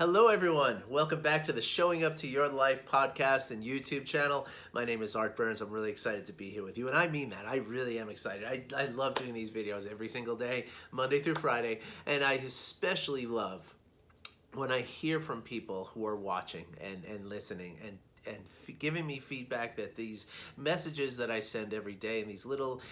Hello, everyone. Welcome back to the Showing Up to Your Life podcast and YouTube channel. My name is Art Burns. I'm really excited to be here with you, and I mean that. I really am excited. I love doing these videos every single day, Monday through Friday, and I especially love when I hear from people who are watching and listening and giving me feedback that these messages that I send every day and these little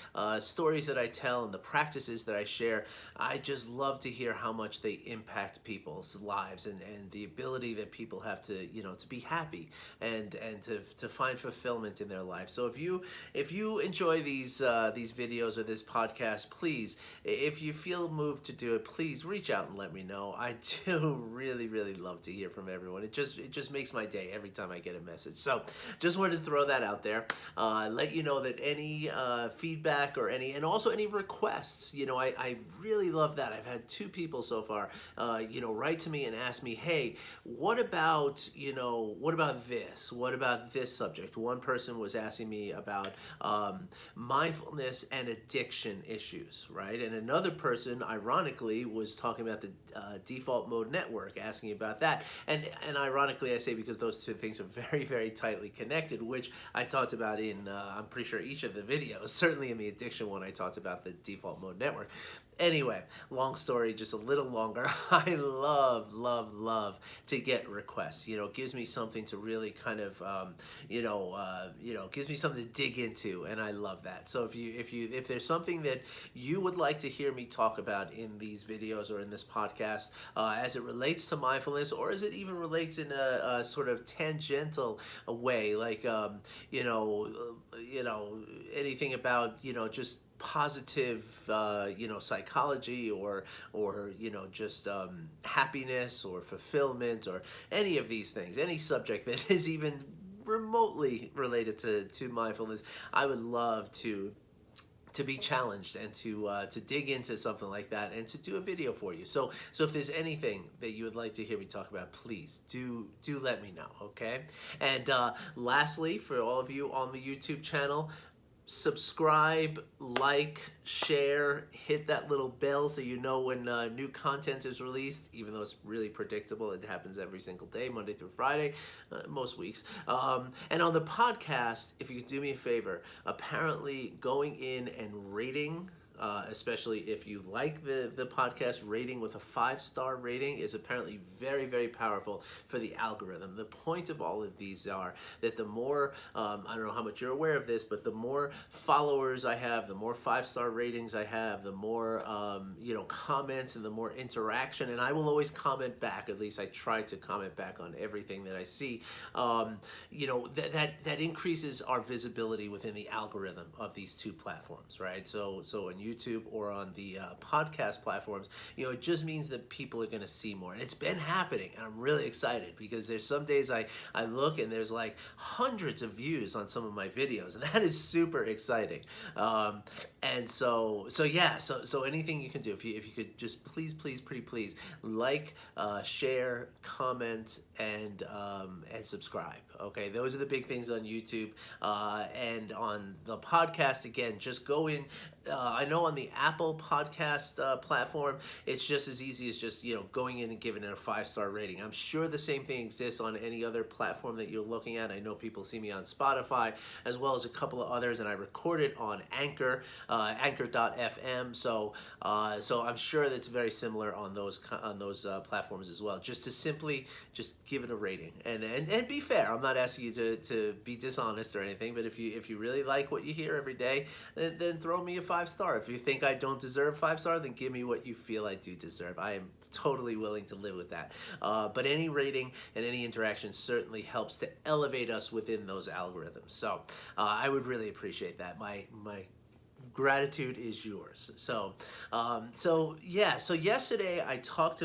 stories that I tell and the practices that I share, I just love to hear how much they impact people's lives and the ability that people have to, to be happy and to find fulfillment in their life. So if you enjoy these videos or this podcast, please, if you feel moved to do it, please reach out and let me know. I do really love to hear from everyone. It just makes my day every time I get a message. So just wanted to throw that out there. Let you know that any feedback or and also any requests, I really love that. I've had 2 people so far, write to me and ask me, hey, what about this? What about this subject? One person was asking me about mindfulness and addiction issues, right? And another person, ironically, was talking about the default mode network, asking about that. And ironically, I say because those 2 things are very tightly connected, which I talked about in, I'm pretty sure, each of the videos. Certainly in the addiction one, I talked about the default mode network. Anyway, long story, just a little longer. I love to get requests. It gives me something to really kind of, gives me something to dig into, and I love that. So if there's something that you would like to hear me talk about in these videos or in this podcast, as it relates to mindfulness, or as it even relates in a sort of tangential way, like anything about just positive psychology or just happiness or fulfillment or any of these things, any subject that is even remotely related to mindfulness, I would love to be challenged and to dig into something like that and to do a video for you. So if there's anything that you would like to hear me talk about, please do let me know, okay? And lastly, for all of you on the YouTube channel, subscribe, like, share, hit that little bell so you know when new content is released, even though it's really predictable. It happens every single day, Monday through Friday, most weeks. And on the podcast, if you could do me a favor, apparently going in and rating, especially if you like the podcast, rating with a 5-star rating is apparently very powerful for the algorithm. The point of all of these are that the more, I don't know how much you're aware of this, but the more followers I have, the more 5-star ratings I have, the more comments and the more interaction, and I will always comment back. At least I try to comment back on everything that I see. That increases our visibility within the algorithm of these 2 platforms, right? So on YouTube or on the podcast platforms, it just means that people are going to see more, and it's been happening, and I'm really excited because there's some days I look and there's like hundreds of views on some of my videos, and that is super exciting. And so anything you can do, if you could just please like, share, comment, and subscribe. Okay, those are the big things on YouTube. And on the podcast, again, just go in. I know on the Apple podcast platform, it's just as easy as just going in and giving it a 5-star rating. I'm sure the same thing exists on any other platform that you're looking at. I know people see me on Spotify as well as a couple of others, and I record it on Anchor, Anchor.fm. So I'm sure that's very similar on those platforms as well. Just to simply just give it a rating and be fair. I'm not asking you to be dishonest or anything, but if you really like what you hear every day, then throw me a 5-star. If you think I don't deserve 5-star, then give me what you feel I do deserve. I am totally willing to live with that. But any rating and any interaction certainly helps to elevate us within those algorithms. So I would really appreciate that. My gratitude is yours. So yesterday I told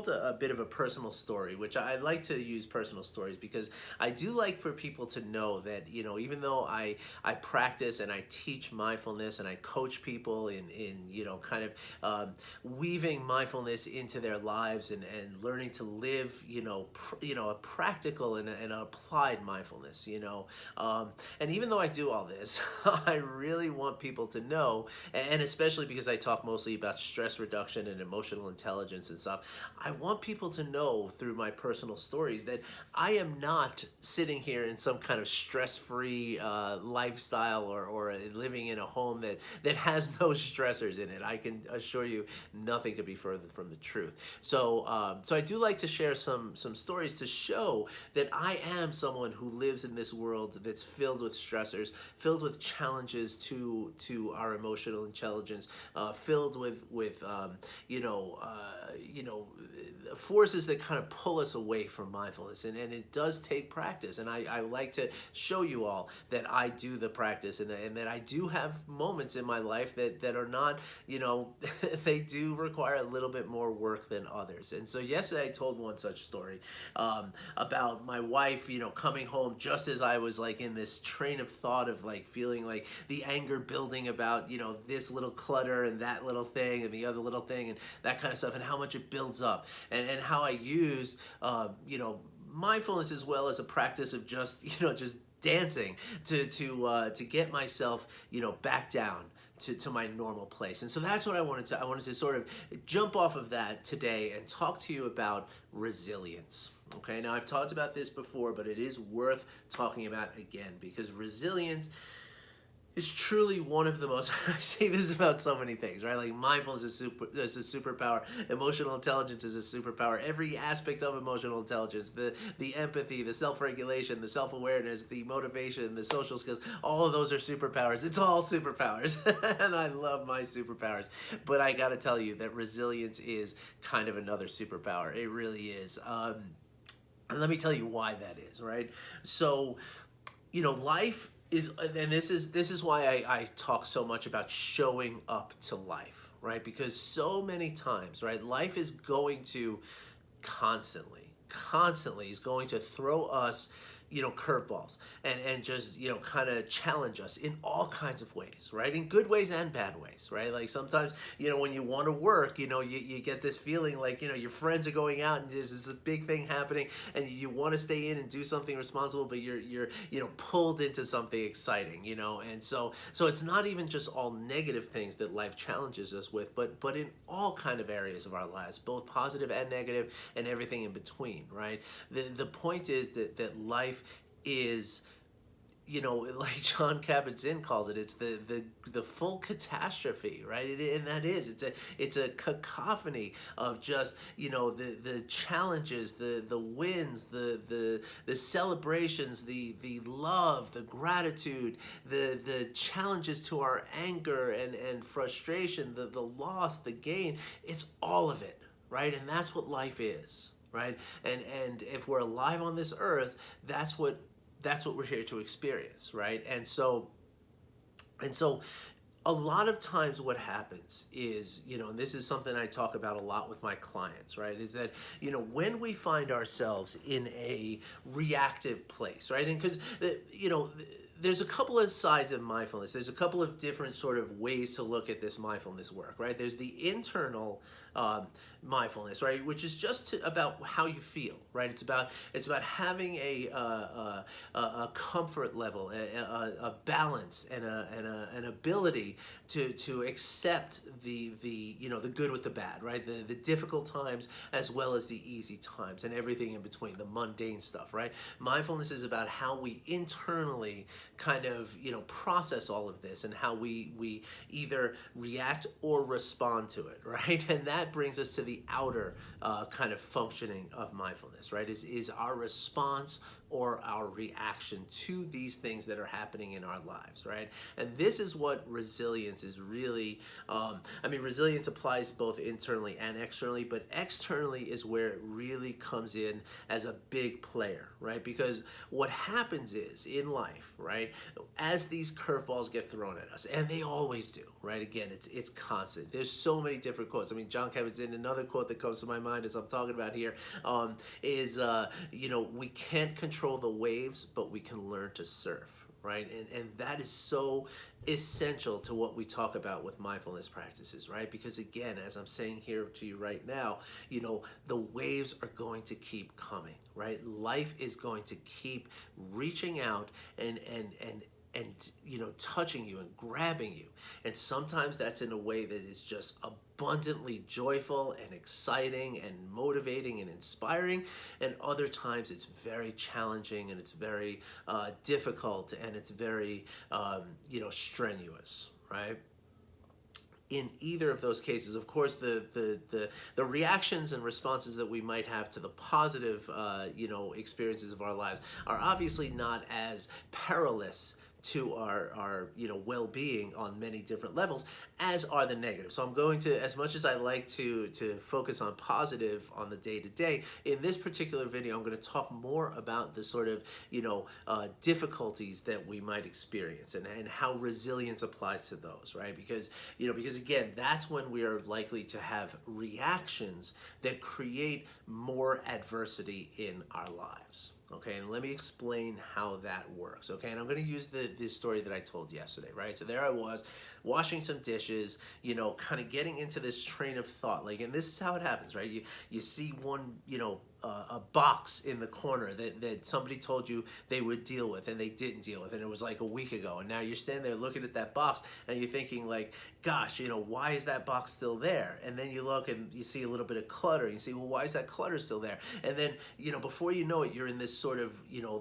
a bit of a personal story, which I like to use personal stories because I do like for people to know that, even though I practice and I teach mindfulness and I coach people in kind of weaving mindfulness into their lives and learning to live, a practical and an applied mindfulness, and even though I do all this, I really want people to to know, and especially because I talk mostly about stress reduction and emotional intelligence and stuff, I want people to know through my personal stories that I am not sitting here in some kind of stress-free lifestyle, or living in a home that has no stressors in it. I can assure you nothing could be further from the truth. So I do like to share some stories to show that I am someone who lives in this world that's filled with stressors, filled with challenges to our emotional intelligence, filled with forces that kind of pull us away from mindfulness, and it does take practice. And I like to show you all that I do the practice, and that I do have moments in my life that are not, they do require a little bit more work than others. And so yesterday I told one such story about my wife, coming home just as I was like in this train of thought of like feeling like the anger building about, this little clutter and that little thing and the other little thing and that kind of stuff, and how much it builds up, and how I use, mindfulness as well as a practice of just dancing to get myself, back down to my normal place. And so that's what I wanted to sort of jump off of that today and talk to you about resilience. Okay, now I've talked about this before, but it is worth talking about again, because resilience is truly one of the most, I say this about so many things, right? Like mindfulness is a superpower, emotional intelligence is a superpower, every aspect of emotional intelligence, the empathy, the self-regulation, the self-awareness, the motivation, the social skills, all of those are superpowers. It's all superpowers, and I love my superpowers. But I gotta tell you that resilience is kind of another superpower. It really is. And let me tell you why that is, right? So, life is, and this is why I talk so much about showing up to life, right? Because so many times, right, life is going to constantly is going to throw us, curveballs, and just, kind of challenge us in all kinds of ways, right? In good ways and bad ways, right? Like sometimes, when you want to work, you get this feeling like, your friends are going out and there's this big thing happening and you want to stay in and do something responsible, but you're pulled into something exciting, and so it's not even just all negative things that life challenges us with, but in all kind of areas of our lives, both positive and negative and everything in between, right? The point is that life is, like John Kabat-Zinn calls it, it's the full catastrophe, right? And that is, it's a cacophony of just, the challenges, the wins, the celebrations, the love, the gratitude, the challenges to our anger and frustration, the loss, the gain. It's all of it, right? And that's what life is. Right? And if we're alive on this earth, that's what we're here to experience, right? And so a lot of times what happens is, and this is something I talk about a lot with my clients, right, is that, when we find ourselves in a reactive place, right? And because, there's a couple of sides of mindfulness. There's a couple of different sort of ways to look at this mindfulness work, right? There's the internal mindfulness, right, which is just about how you feel, right? It's about having a comfort level, a balance, and an ability to accept the good with the bad, right? The difficult times as well as the easy times and everything in between, the mundane stuff, right? Mindfulness is about how we internally kind of process all of this and how we either react or respond to it, right? And that brings us to the outer kind of functioning of mindfulness, right? Is our response or our reaction to these things that are happening in our lives, right? And this is what resilience is really, resilience applies both internally and externally, but externally is where it really comes in as a big player, right? Because what happens is, in life, right, as these curveballs get thrown at us, and they always do, right? Again, it's constant. There's so many different quotes. John Kabat-Zinn, another quote that comes to my mind as I'm talking about here, is, we can't control the waves, but we can learn to surf, right? And that is so essential to what we talk about with mindfulness practices, right? Because again, as I'm saying here to you right now, the waves are going to keep coming, right? Life is going to keep reaching out and and touching you and grabbing you. And sometimes that's in a way that is just abundantly joyful and exciting and motivating and inspiring, and other times it's very challenging and it's very difficult and it's very strenuous, right? In either of those cases, of course, the reactions and responses that we might have to the positive experiences of our lives are obviously not as perilous to our well-being on many different levels as are the negative. So I'm going to, as much as I like to focus on positive on the day-to-day, in this particular video I'm going to talk more about the sort of difficulties that we might experience and how resilience applies to those, right? Because again, that's when we are likely to have reactions that create more adversity in our lives. Okay, and let me explain how that works. Okay, and I'm going to use this story that I told yesterday, right? So there I was, washing some dishes, kind of getting into this train of thought. Like, and this is how it happens, right? You see one, a box in the corner that somebody told you they would deal with and they didn't deal with, and it was like a week ago, and now you're standing there looking at that box and you're thinking like, gosh, why is that box still there? And then you look and you see a little bit of clutter, and you see, well, why is that clutter still there? And then before you know it, you're in this sort of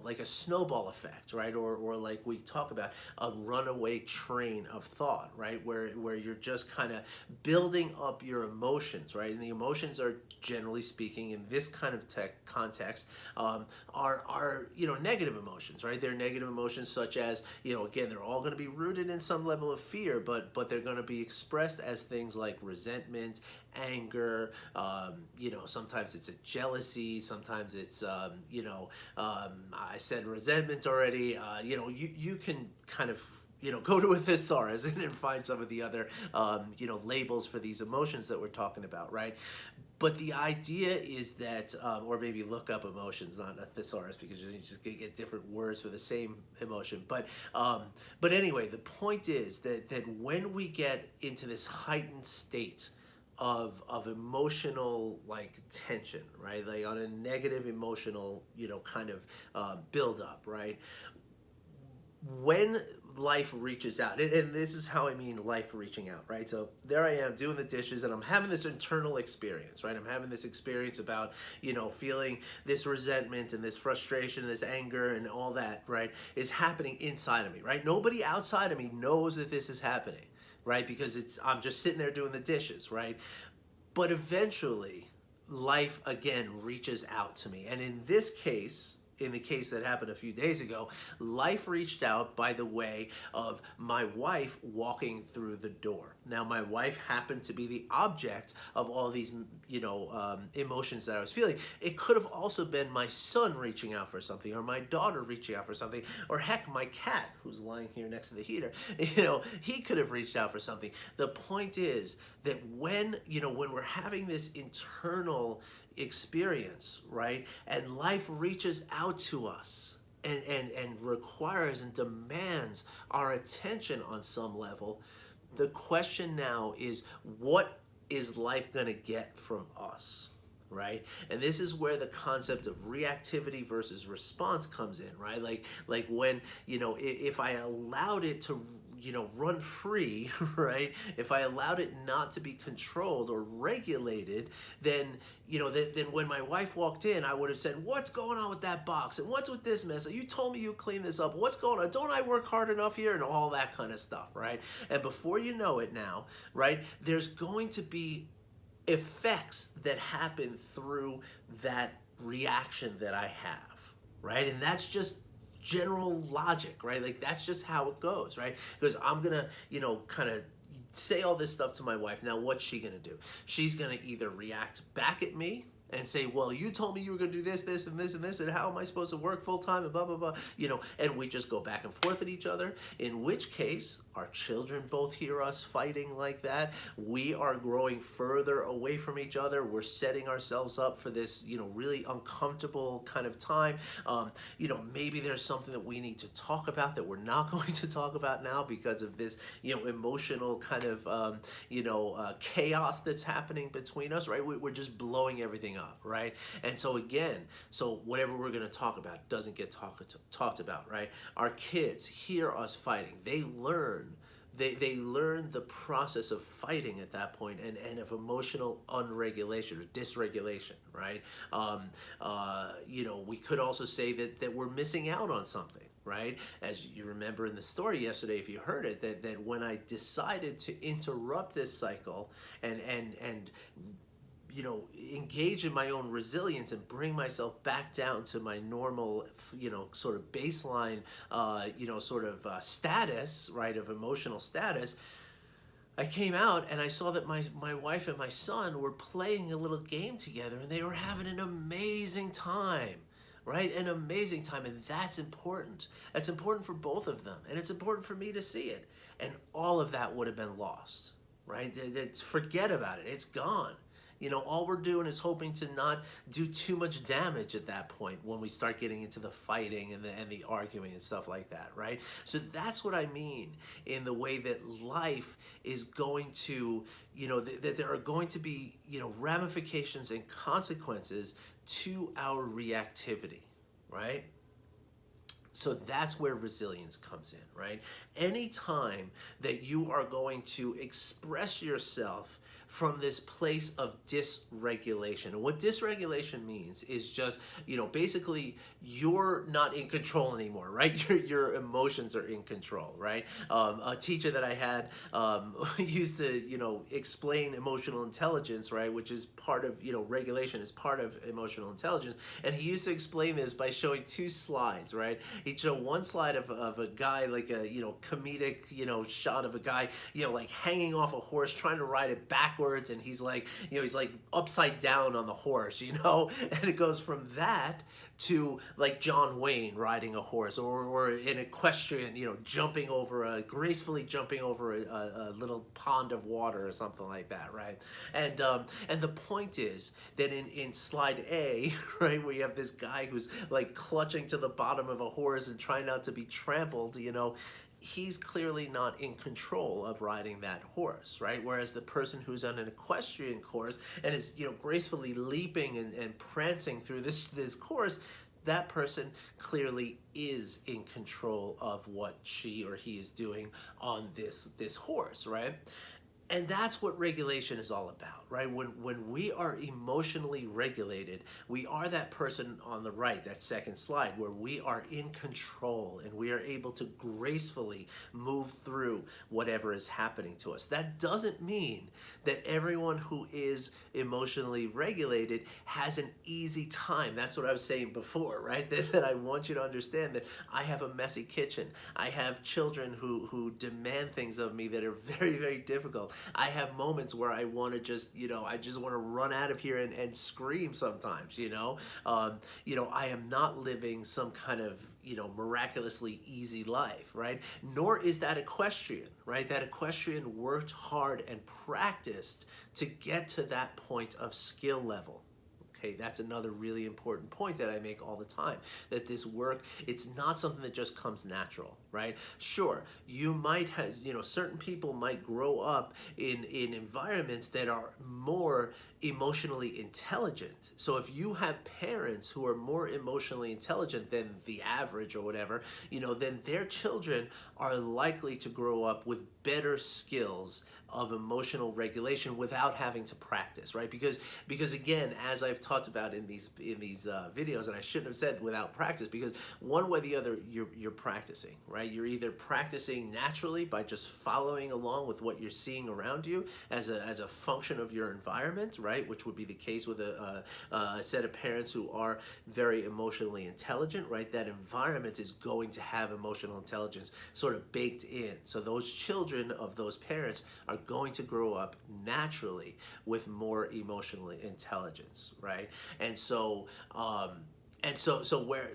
like a snowball effect, right? Or like we talk about, a runaway train of thought, right? Where you're just kind of building up your emotions, right? And the emotions are, generally speaking, in this kind of context, are negative emotions, right? They're negative emotions such as, again, they're all going to be rooted in some level of fear, but they're going to be expressed as things like resentment, anger, sometimes it's a jealousy, sometimes it's, I said resentment already, you can kind of go to a thesaurus and find some of the other, labels for these emotions that we're talking about, right? But the idea is that, or maybe look up emotions, not a thesaurus, because you're just going to get different words for the same emotion. But anyway, the point is that when we get into this heightened state of emotional tension, right? Like on a negative emotional, kind of build up, right? When life reaches out, and this is how I mean life reaching out, right? So there I am doing the dishes and I'm having this internal experience, right? I'm having this experience about, feeling this resentment and this frustration and this anger and all that, right, is happening inside of me, right? Nobody outside of me knows that this is happening, right? Because I'm just sitting there doing the dishes, right? But eventually life again reaches out to me. And in this case, in the case that happened a few days ago, life reached out by the way of my wife walking through the door. Now, my wife happened to be the object of all these, emotions that I was feeling. It could have also been my son reaching out for something, or my daughter reaching out for something, or heck, my cat, who's lying here next to the heater, he could have reached out for something. The point is that when we're having this internal experience, right, and life reaches out to us and requires and demands our attention on some level, the question now is, what is life going to get from us, right? And this is where the concept of reactivity versus response comes in, right? Like when, if I allowed it to run free, right? If I allowed it not to be controlled or regulated, then when my wife walked in, I would have said, what's going on with that box? And what's with this mess? You told me you'd clean this up. What's going on? Don't I work hard enough here? And all that kind of stuff, right? And before you know it now, right, there's going to be effects that happen through that reaction that I have, right? And that's just general logic, right? Like that's just how it goes, right? Because I'm gonna, kind of say all this stuff to my wife. Now, what's she gonna do? She's gonna either react back at me and say, well, you told me you were gonna do this, this, and this, and this, and how am I supposed to work full time, and blah, blah, blah, and we just go back and forth at each other, in which case Our children both hear us fighting like that. We are growing further away from each other. We're setting ourselves up for this, really uncomfortable kind of time. Maybe there's something that we need to talk about that we're not going to talk about now because of this, emotional kind of, chaos that's happening between us, right? We're just blowing everything up, right? And so again, whatever we're going to talk about doesn't get talked about, right? Our kids hear us fighting. They learn the process of fighting at that point, and of emotional unregulation or dysregulation, right? We could also say that we're missing out on something, right? As you remember in the story yesterday, if you heard it, that when I decided to interrupt this cycle and engage in my own resilience and bring myself back down to my normal, sort of baseline, status, right, of emotional status, I came out and I saw that my wife and my son were playing a little game together, and they were having an amazing time. Right? An amazing time. And that's important. That's important for both of them. And it's important for me to see it. And all of that would have been lost. Right? Forget about it. It's gone. All we're doing is hoping to not do too much damage at that point when we start getting into the fighting and the arguing and stuff like that, right? So that's what I mean in the way that life is going to, that there are going to be, ramifications and consequences to our reactivity, right? So that's where resilience comes in, right? Anytime that you are going to express yourself from this place of dysregulation. And what dysregulation means is just, basically you're not in control anymore, right? Your emotions are in control, right? A teacher that I had used to, explain emotional intelligence, right? Which is part of, regulation is part of emotional intelligence. And he used to explain this by showing two slides, right? He'd show one slide of a guy, like a, comedic, shot of a guy, like hanging off a horse, trying to ride it backwards, and he's like, he's like upside down on the horse, and it goes from that to like John Wayne riding a horse, or an equestrian, gracefully jumping over a little pond of water or something like that, right? And the point is that in slide A, right, where you have this guy who's like clutching to the bottom of a horse and trying not to be trampled, he's clearly not in control of riding that horse, right? Whereas the person who's on an equestrian course and is, gracefully leaping and prancing through this course, that person clearly is in control of what she or he is doing on this horse, right? And that's what regulation is all about, right? When we are emotionally regulated, we are that person on the right, that second slide, where we are in control and we are able to gracefully move through whatever is happening to us. That doesn't mean that everyone who is emotionally regulated has an easy time. That's what I was saying before, right? That I want you to understand that I have a messy kitchen. I have children who demand things of me that are very, very difficult. I have moments where I want to just, I just want to run out of here and scream sometimes, I am not living some kind of, miraculously easy life, right? Nor is that equestrian, right? That equestrian worked hard and practiced to get to that point of skill level. Okay, that's another really important point that I make all the time, that this work, it's not something that just comes natural, right? Sure, you might have, certain people might grow up in environments that are more emotionally intelligent. So if you have parents who are more emotionally intelligent than the average or whatever, then their children are likely to grow up with better skills of emotional regulation without having to practice, right? Because again, as I've talked about in these videos, and I shouldn't have said without practice, because one way or the other you're practicing, right? You're either practicing naturally by just following along with what you're seeing around you as a function of your environment, right? Which would be the case with a set of parents who are very emotionally intelligent, right? That environment is going to have emotional intelligence sort of baked in. So those children of those parents are going to grow up naturally with more emotional intelligence, right? And so where,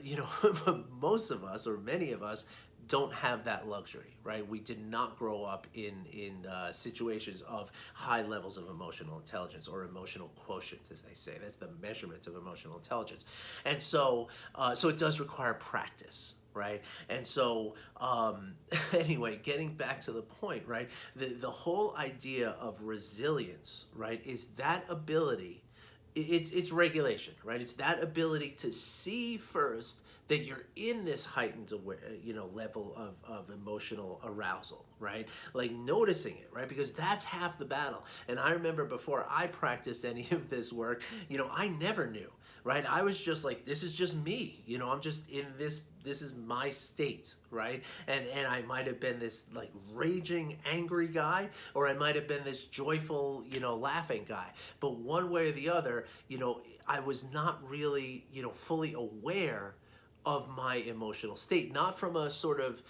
most of us, or many of us, don't have that luxury, right? We did not grow up in situations of high levels of emotional intelligence, or emotional quotient, as they say. That's the measurement of emotional intelligence. And so so it does require practice, right? And so anyway, getting back to the point, right? The whole idea of resilience, right, is that ability. It's regulation, right? It's that ability to see first that you're in this heightened level of emotional arousal, right? Like noticing it, right? Because that's half the battle. And I remember before I practiced any of this work, I never knew, right? I was just like, this is just me, I'm just in this is my state, right? And I might have been this like raging, angry guy, or I might have been this joyful, laughing guy. But one way or the other, I was not really, fully aware of my emotional state, not from a sort of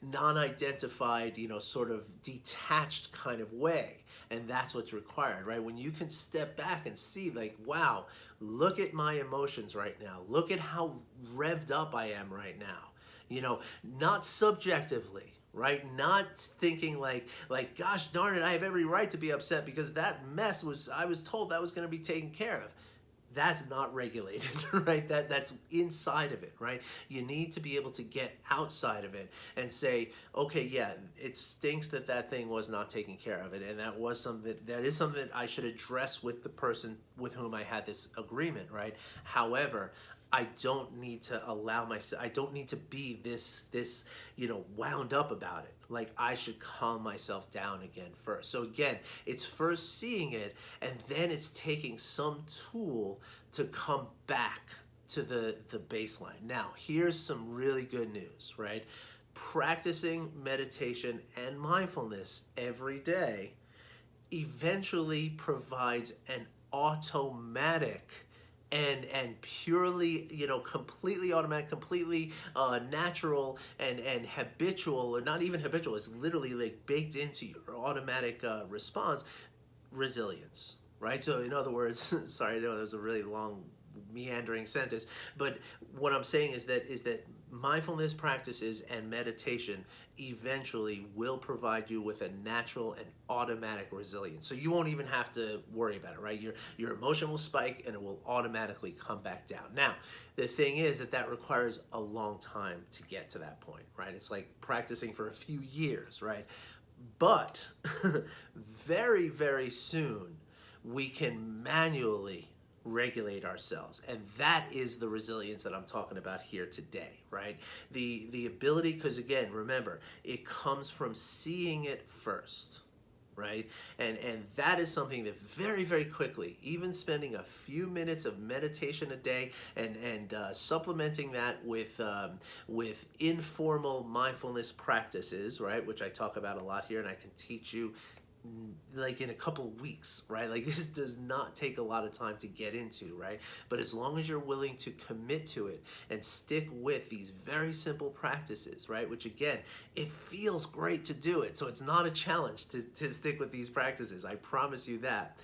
non-identified, sort of detached kind of way. And that's what's required, right? When you can step back and see, like, wow, look at my emotions right now. Look at how revved up I am right now. Not subjectively, right? Not thinking like, gosh darn it, I have every right to be upset because that mess I was told that was going to be taken care of. That's not regulated, right? That's inside of it, right? You need to be able to get outside of it and say, okay, yeah, it stinks that thing was not taken care of it, and that is something that I should address with the person with whom I had this agreement, right? However, I don't need to allow myself, I don't need to be this wound up about it. Like, I should calm myself down again first. So again, it's first seeing it, and then it's taking some tool to come back to the baseline. Now, here's some really good news, right? Practicing meditation and mindfulness every day eventually provides an automatic and purely, completely automatic, completely natural and habitual, or not even habitual, it's literally like baked into your automatic response, resilience, right? So in other words, sorry, I know that was a really long meandering sentence, but what I'm saying is that mindfulness practices and meditation eventually will provide you with a natural and automatic resilience. So you won't even have to worry about it, right? Your emotion will spike and it will automatically come back down. Now, the thing is that requires a long time to get to that point, right? It's like practicing for a few years, right? But very, very soon we can manually regulate ourselves, and that is the resilience that I'm talking about here today, right? The ability, because again, remember, it comes from seeing it first, right? And that is something that very, very quickly, even spending a few minutes of meditation a day and supplementing that with informal mindfulness practices, right, which I talk about a lot here, and I can teach you like in a couple of weeks, right? Like, this does not take a lot of time to get into, right? But as long as you're willing to commit to it and stick with these very simple practices, right? Which again, it feels great to do it. So it's not a challenge to stick with these practices. I promise you that.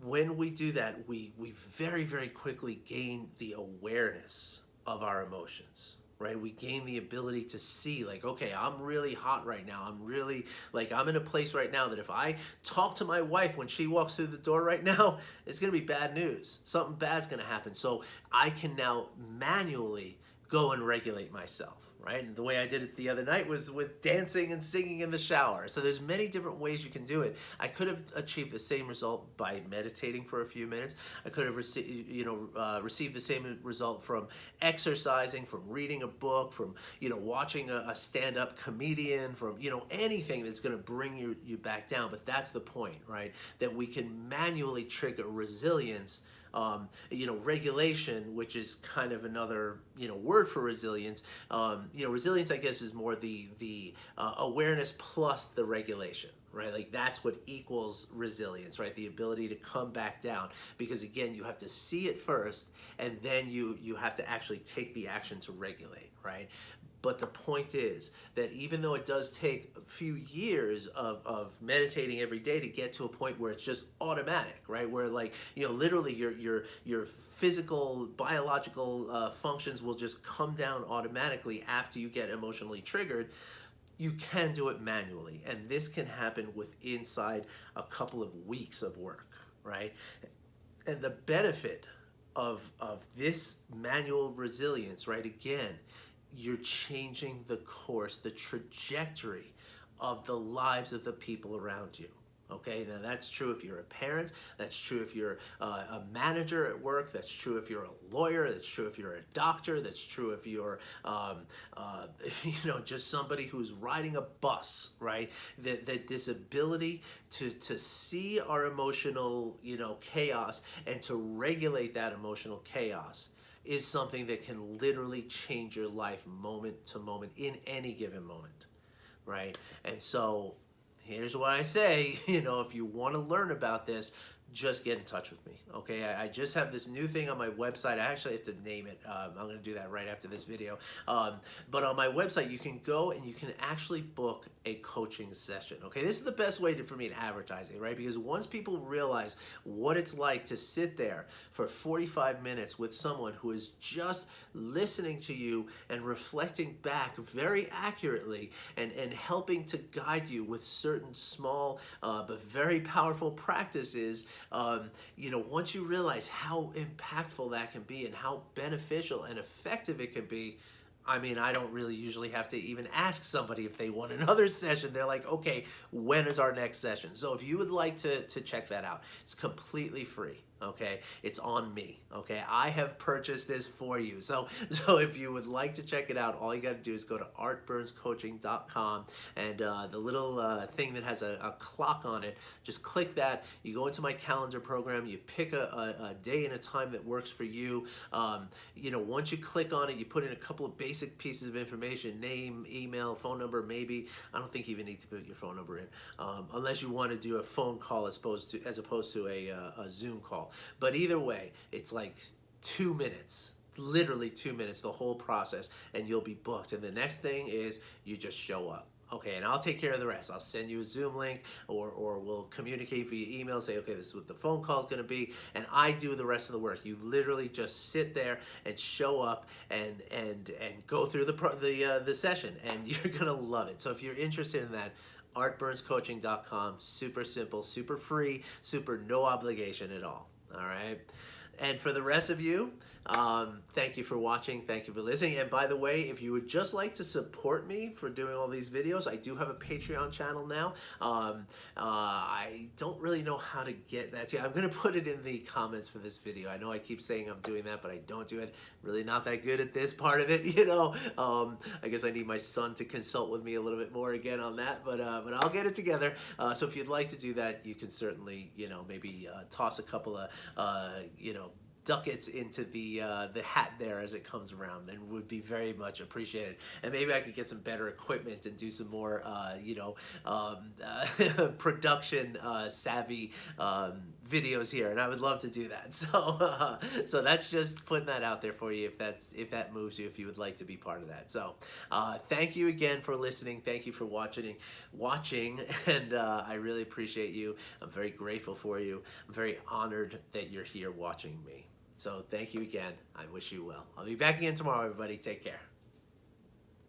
When we do that, we very, very quickly gain the awareness of our emotions, right? We gain the ability to see, like, okay, I'm really hot right now. I'm really, like, I'm in a place right now that if I talk to my wife when she walks through the door right now, it's going to be bad news. Something bad's going to happen. So I can now manually go and regulate myself, right? And the way I did it the other night was with dancing and singing in the shower. So there's many different ways you can do it. I could have achieved the same result by meditating for a few minutes. I could have received the same result from exercising, from reading a book, from watching a stand-up comedian, from anything that's going to bring you back down. But that's the point, right? That we can manually trigger resilience. Regulation, which is kind of another word for resilience. Resilience, I guess, is more the awareness plus the regulation, right? Like, that's what equals resilience, right? The ability to come back down, because again, you have to see it first, and then you have to actually take the action to regulate, right? But the point is that even though it does take a few years of meditating every day to get to a point where it's just automatic, right? Where like, literally your physical, biological functions will just come down automatically after you get emotionally triggered, you can do it manually. And this can happen inside a couple of weeks of work, right? And the benefit of this manual resilience, right? Again, you're changing the course, the trajectory of the lives of the people around you. Okay, now that's true if you're a parent, that's true if you're a manager at work, that's true if you're a lawyer, that's true if you're a doctor, that's true if you're, just somebody who's riding a bus, right? That this ability to see our emotional, chaos and to regulate that emotional chaos is something that can literally change your life moment to moment in any given moment, right? And so here's what I say, if you want to learn about this, just get in touch with me, okay? I just have this new thing on my website. I actually have to name it. I'm going to do that right after this video. But on my website, you can go and you can actually book a coaching session, okay? This is the best way for me to advertise it, right? Because once people realize what it's like to sit there for 45 minutes with someone who is just listening to you and reflecting back very accurately and helping to guide you with certain small but very powerful practices, once you realize how impactful that can be and how beneficial and effective it can be, I mean, I don't really usually have to even ask somebody if they want another session. They're like, okay, when is our next session? So if you would like to check that out, it's completely free. Okay, it's on me. Okay, I have purchased this for you. So if you would like to check it out, all you got to do is go to artburnscoaching.com, and the little thing that has a clock on it, just click that. You go into my calendar program. You pick a day and a time that works for you. Once you click on it, you put in a couple of basic pieces of information: name, email, phone number. Maybe I don't think you even need to put your phone number in, unless you want to do a phone call as opposed to a Zoom call. But either way, it's like 2 minutes, literally 2 minutes, the whole process, and you'll be booked. And the next thing is you just show up. Okay, and I'll take care of the rest. I'll send you a Zoom link, or we'll communicate via email, say, okay, this is what the phone call is going to be, and I do the rest of the work. You literally just sit there and show up and go through the session, and you're going to love it. So if you're interested in that, artburnscoaching.com, super simple, super free, super no obligation at all. All right. And for the rest of you, thank you for watching. Thank you for listening. And by the way, if you would just like to support me for doing all these videos, I do have a Patreon channel now. I don't really know how to get that to you. I'm going to put it in the comments for this video. I know I keep saying I'm doing that, but I don't do it. Really not that good at this part of it, I guess I need my son to consult with me a little bit more again on that, but I'll get it together. So if you'd like to do that, you can certainly, maybe toss a couple of, ducats into the hat there as it comes around, and would be very much appreciated. And maybe I could get some better equipment and do some more production savvy videos here, and I would love to do that. So that's just putting that out there for you, if that moves you, if you would like to be part of that. So thank you again for listening. Thank you for watching, and I really appreciate you. I'm very grateful for you. I'm very honored that you're here watching me. So thank you again. I wish you well. I'll be back again tomorrow, everybody. Take care.